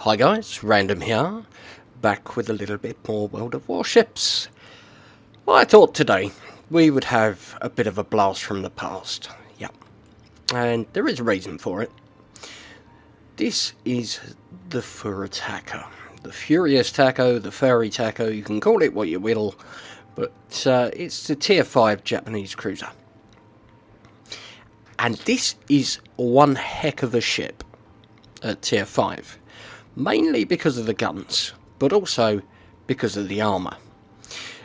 Hi guys, Random here, back with a little bit more World of Warships. Well, I thought today we would have a bit of a blast from the past, yeah, and there is a reason for it. This is the Furataka, the Furious Taco, the Furry Taco, you can call it what you will, but it's the Tier 5 Japanese cruiser. And this is one heck of a ship at Tier 5. Mainly because of the guns, but also because of the armour.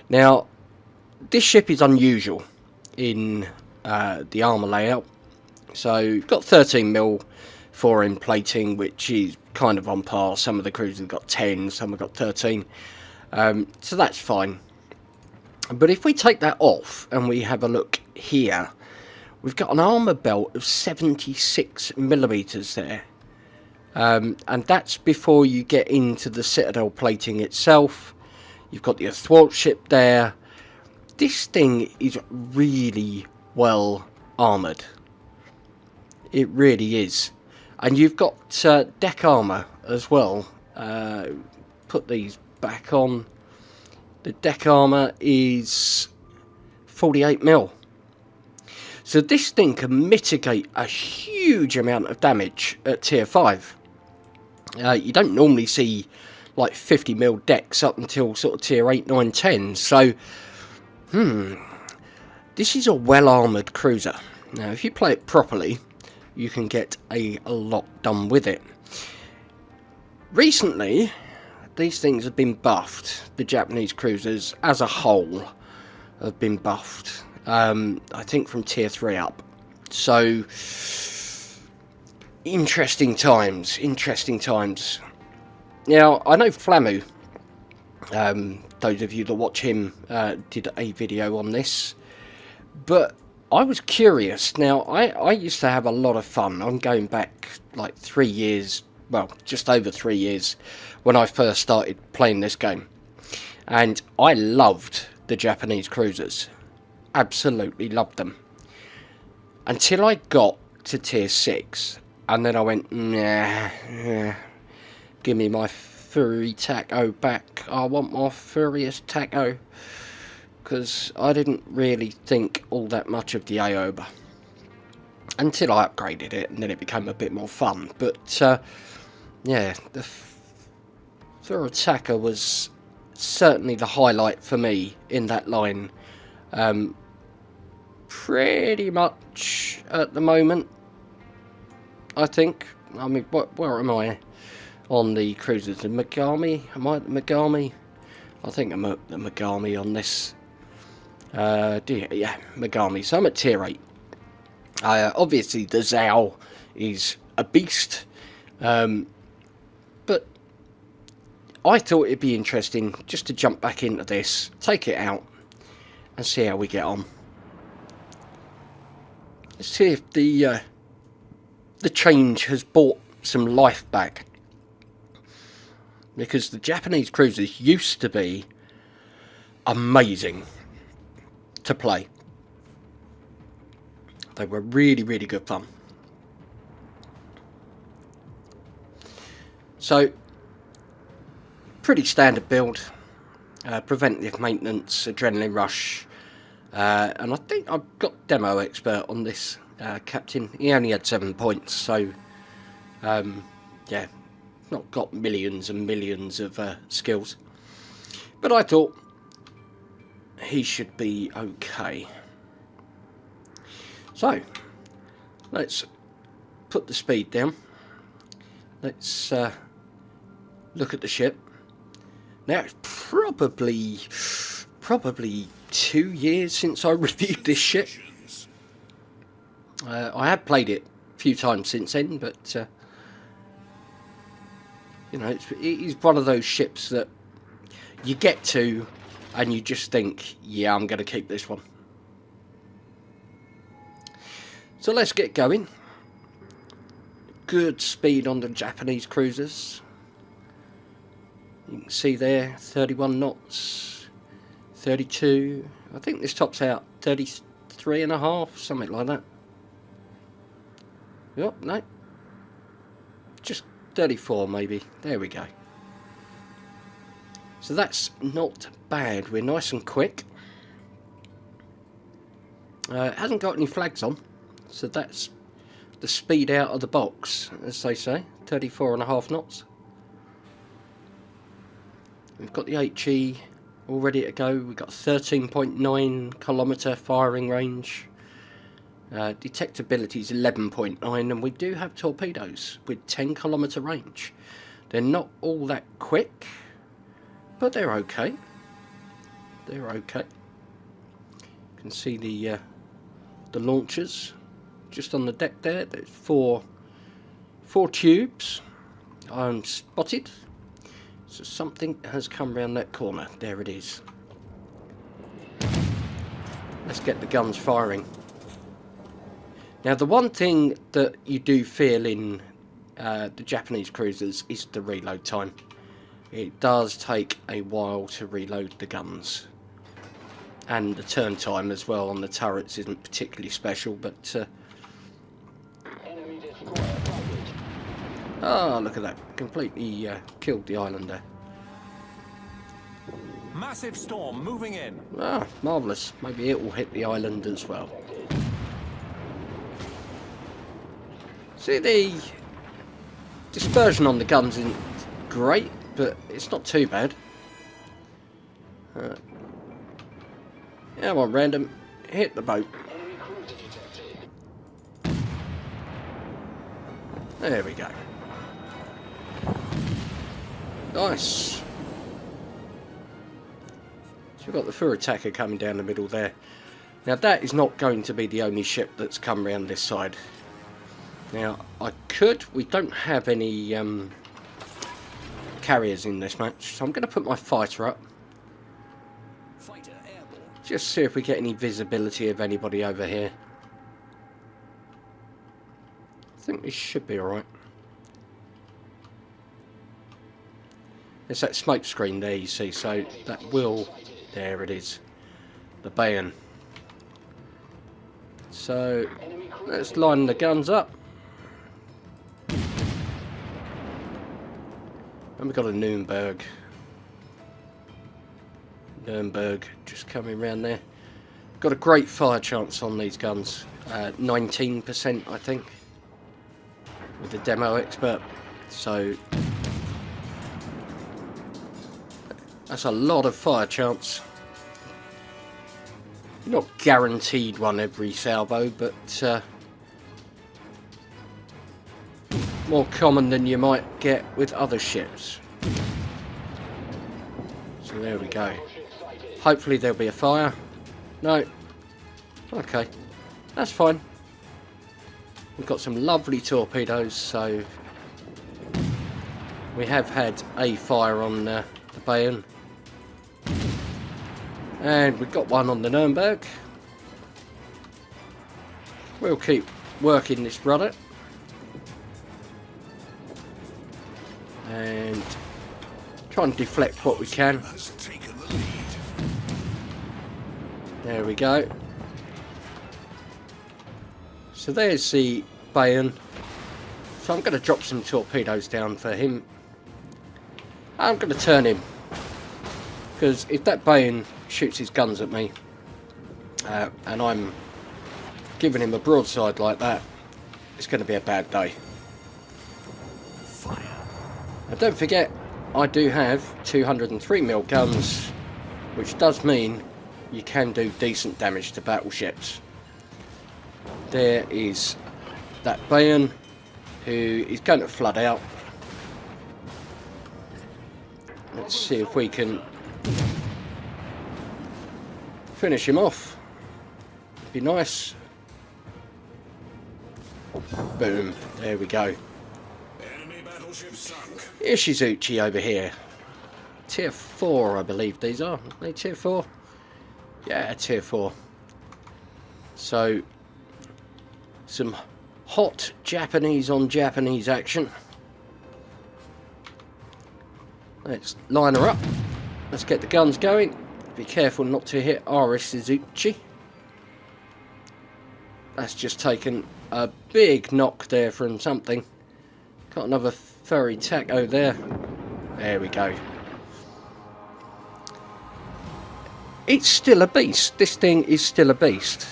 Now, this ship is unusual in the armour layout. So, you've got 13mm 4M plating, which is kind of on par. Some of the cruisers have got 10, some have got 13. So that's fine. But if we take that off and we have a look here, we've got an armour belt of 76mm there. And that's before you get into the citadel plating itself. You've got the athwartship there. This thing is really well armoured. It really is. And you've got deck armour as well. Put these back on. The deck armour is 48mm. So this thing can mitigate a huge amount of damage at Tier 5. You don't normally see like 50mm decks up until sort of Tier 8, 9, 10. So, this is a well-armoured cruiser. Now, if you play it properly, you can get a lot done with it. Recently, these things have been buffed. The Japanese cruisers as a whole have been buffed. I think from Tier 3 up. So, interesting times. Now, I know Flamu, those of you that watch him, did a video on this. But I was curious. Now, I used to have a lot of fun. I'm going back like 3 years, well, just over 3 years, when I first started playing this game. And I loved the Japanese cruisers. Absolutely loved them. Until I got to Tier 6. And then I went, nah, give me my furry taco back. I want my furious taco. Because I didn't really think all that much of the Aoba. Until I upgraded it, and then it became a bit more fun. But, yeah, the Furataka was certainly the highlight for me in that line. Pretty much at the moment, I think. I mean, where am I on the cruisers? The Megami? Am I at the Megami? I think I'm at the Megami on this. Yeah, Megami. So I'm at Tier 8. Obviously, the Zao is a beast. But I thought it'd be interesting just to jump back into this, take it out, and see how we get on. Let's see if the change has brought some life back. Because the Japanese cruisers used to be amazing to play. They were really, really good fun. So, pretty standard build. Preventative maintenance, adrenaline rush. And I think I've got demo expert on this captain. He only had 7 points, so yeah, not got millions and millions of skills. But I thought he should be okay. So, let's put the speed down. Let's look at the ship. Now, it's probably 2 years since I reviewed this ship. I have played it a few times since then, but you know, it is one of those ships that you get to and you just think, yeah, I'm going to keep this one. So let's get going. Good speed on the Japanese cruisers. You can see there, 31 knots, 32. I think this tops out 33.5, something like that. Yep, no. Just 34 maybe. There we go. So that's not bad. We're nice and quick. It hasn't got any flags on, so that's the speed out of the box, as they say. 34.5 knots. We've got the HE all ready to go. We've got 13.9 kilometre firing range. Detectability is 11.9, and we do have torpedoes with 10 kilometre range. They're not all that quick, but they're okay. They're okay. You can see the launchers just on the deck there. There's four tubes. I'm spotted. So something has come round that corner. There it is. Let's get the guns firing. Now the one thing that you do feel in the Japanese cruisers is the reload time. It does take a while to reload the guns. And the turn time as well on the turrets isn't particularly special, but... oh, look at that. Completely killed the islander. Massive storm moving in. Ah, marvellous. Maybe it will hit the island as well. See, the dispersion on the guns isn't great, but it's not too bad. Yeah, well, random, hit the boat. There we go. Nice. So we've got the Furataka coming down the middle there. Now that is not going to be the only ship that's come round this side. Now we don't have any carriers in this match, so I'm going to put my fighter up. Just see if we get any visibility of anybody over here. I think we should be alright. There's that smoke screen there, you see, so that will... there it is. The Bayon. So, let's line the guns up. And we've got a Nuremberg just coming around there. Got a great fire chance on these guns. 19% I think. With the demo expert. So that's a lot of fire chance. Not guaranteed one every salvo, but more common than you might get with other ships. So there we go. Hopefully there'll be a fire. No. Okay. That's fine. We've got some lovely torpedoes, so we have had a fire on the Bayon. And we've got one on the Nuremberg. We'll keep working this rudder. And try and deflect what we can. There we go. So there's the Bayon. So I'm going to drop some torpedoes down for him. I'm going to turn him. Because if that Bayon shoots his guns at me, and I'm giving him a broadside like that, it's going to be a bad day. Fire. And don't forget, I do have 203mm guns, which does mean you can do decent damage to battleships. There is that Bayon, who is going to flood out. Let's see if we can finish him off. Be nice. Boom. There we go. Enemy battleship sunk. Ishizuchi over here. Tier 4, I believe these are. Are they tier 4? Yeah, tier 4. So, some hot Japanese on Japanese action. Let's line her up. Let's get the guns going. Be careful not to hit Ishizuchi. That's just taken a big knock there from something. Got another Furataka there. There we go. It's still a beast. This thing is still a beast.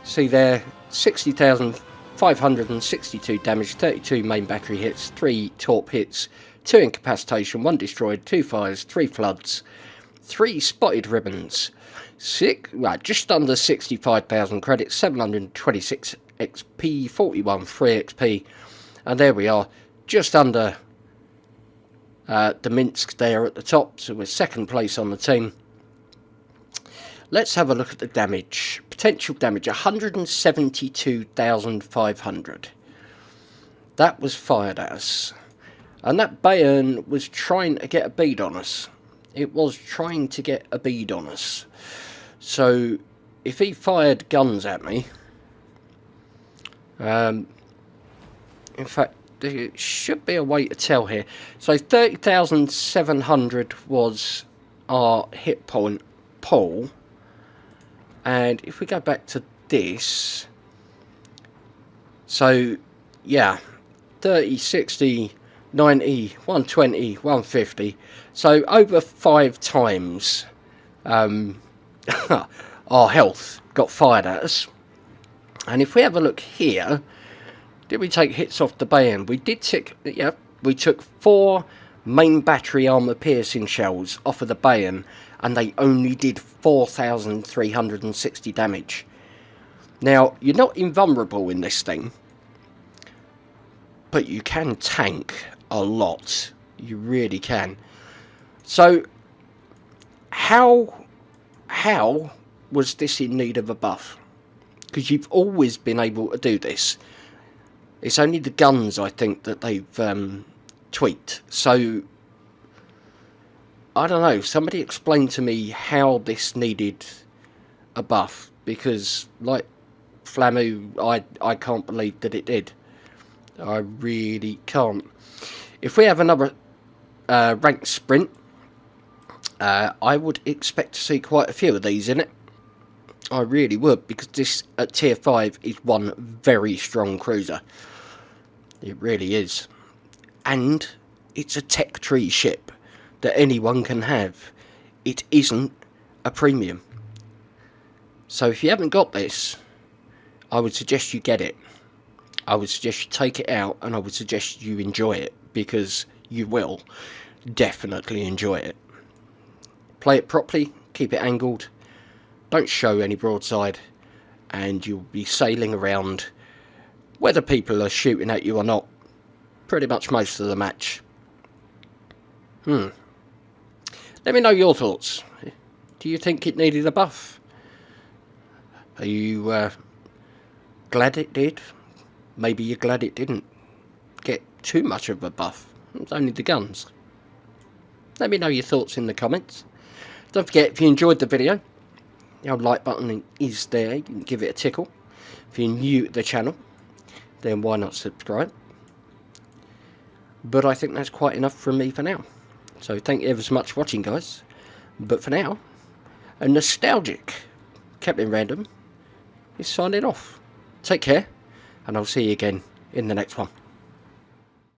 See there, 60,562 damage, 32 main battery hits, 3 torp hits, 2 incapacitation, 1 destroyed, 2 fires, 3 floods, 3 spotted ribbons, just under 65,000 credits, 726 XP, 41 free XP, and there we are, just under the Minsk there at the top, so we're second place on the team. Let's have a look at the damage. Potential damage, 172,500. That was fired at us. And that Bayern was trying to get a bead on us. It was trying to get a bead on us. So, if he fired guns at me... in fact, there should be a way to tell here. So, 30,700 was our hit point pool. And if we go back to this, so yeah, 30, 60, 90, 120, 150. So over 5 times our health got fired at us. And if we have a look here, did we take hits off the Bayern? We did take, yeah, we took 4 main battery armor piercing shells off of the Bayern, and they only did 4,360 damage. Now, you're not invulnerable in this thing, but you can tank a lot. You really can. So, how was this in need of a buff? Because you've always been able to do this. It's only the guns, I think, that they've tweaked. So, I don't know, somebody explain to me how this needed a buff, because, like Flamu, I can't believe that it did. I really can't. If we have another ranked sprint, I would expect to see quite a few of these in it. I really would, because this at tier 5 is one very strong cruiser. It really is. And it's a tech tree ship that anyone can have. It isn't a premium. So if you haven't got this, I would suggest you get it. I would suggest you take it out, and I would suggest you enjoy it, because you will definitely enjoy it. Play it properly, keep it angled, don't show any broadside, and you'll be sailing around, whether people are shooting at you or not, pretty much most of the match. Let me know your thoughts. Do you think it needed a buff? Are you glad it did? Maybe you're glad it didn't get too much of a buff. It's only the guns. Let me know your thoughts in the comments. Don't forget, if you enjoyed the video, the old like button is there. You can give it a tickle. If you're new to the channel, then why not subscribe? But I think that's quite enough from me for now. So thank you ever so much for watching, guys. But for now, a nostalgic Captain Random is signing off. Take care, and I'll see you again in the next one.